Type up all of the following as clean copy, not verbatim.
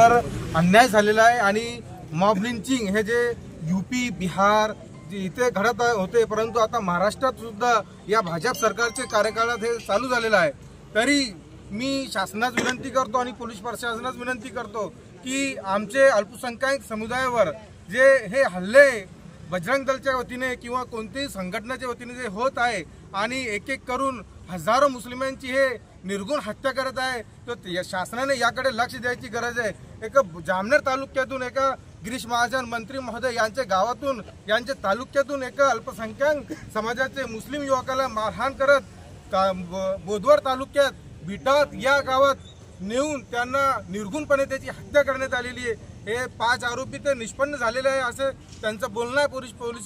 समुदायावर अन्याय झालेला आहे आणि मॉब लिंचिंग हे जे यूपी बिहार इथे घडत होते, परंतु आता महाराष्ट्रात सुद्धा या भाजप सरकारच्या कार्यकाळात हे चालू झालेलं आहे। तरी मी शासनास विनंती करतो आणि पोलीस प्रशासनास विनंती करतो की आमचे अल्पसंख्याक समुदायावर जे हे हल्ले बजरंग दलच्या वतीने किंवा कोणत्याही संघटनेच्या वतीने जे होत आहे आणि एक एक करून हजारो मुस्लिमांची हे निर्गुण हत्या करत आहे, तर शासनाने याकडे लक्ष द्यायची गरज आहे। एका जामनेर तालुक्यातून एका गिरीश महाजन मंत्री महोदय यांच्या गावातून यांच्या तालुक्यातून एका अल्पसंख्याक समाजाचे मुस्लिम युवकाला मारहाण करत बोदवड तालुक्यात बिटात या गावात नेऊन त्यांना निर्गुणपणे त्याची हत्या करण्यात आलेली आहे। हे 5 आरोपी ते निष्पन्न झालेले आहे असं त्यांचं बोलणं आहे पोलीस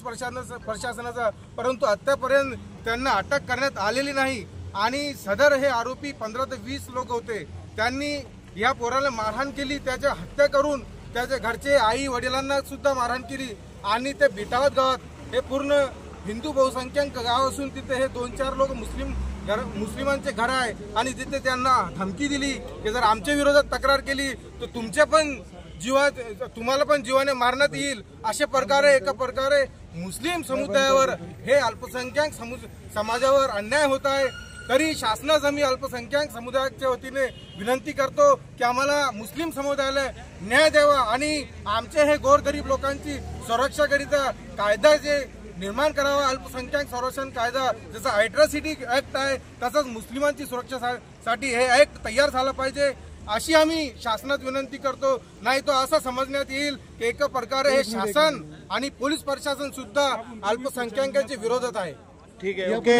प्रशासनाचा, परंतु आतापर्यंत त्यांना अटक करण्यात आलेली नाही आणि सदर हे आरोपी 15 ते 20 लोक होते। त्यांनी या पोराला मारहाण केली, त्याची हत्या करून त्याच्या घरचे आई वडिलांना सुद्धा मारहाण केली आणि ते बिटावत गावात हे पूर्ण हिंदू बहुसंख्याक गाव असून तिथे हे 2-4 लोक मुस्लिमांचे घर आहे आणि तिथे त्यांना धमकी दिली की जर आमच्या विरोधात तक्रार केली तर तुम्हाला पण जीवाने मारण्यात येईल। अशा प्रकारे एका प्रकारे मुस्लिम समुदायावर हे अल्पसंख्याक समाजावर अन्याय होत आहे। तरी शासनास आम्ही अल्पसंख्याक समुदायाच्या वतीने विनंती करतो की आम्हाला मुस्लिम समुदायाला न्याय द्यावा आणि आमचे हे गोरगरीब लोकांची सुरक्षाकरिता कायदा जे निर्माण करावा, अल्पसंख्याक संरक्षण कायदा जसा अॅट्रॉसिटी ऍक्ट आहे तसंच मुस्लिमांची सुरक्षेसाठी हे ऍक्ट तयार झाला पाहिजे अशी आम्ही शासनात विनंती करतो। नाही तो असं समजण्यात येईल की एका प्रकारे हे शासन आणि पोलीस प्रशासन सुद्धा अल्पसंख्याकांच्या विरोधात आहे। ठीक आहे, ओके।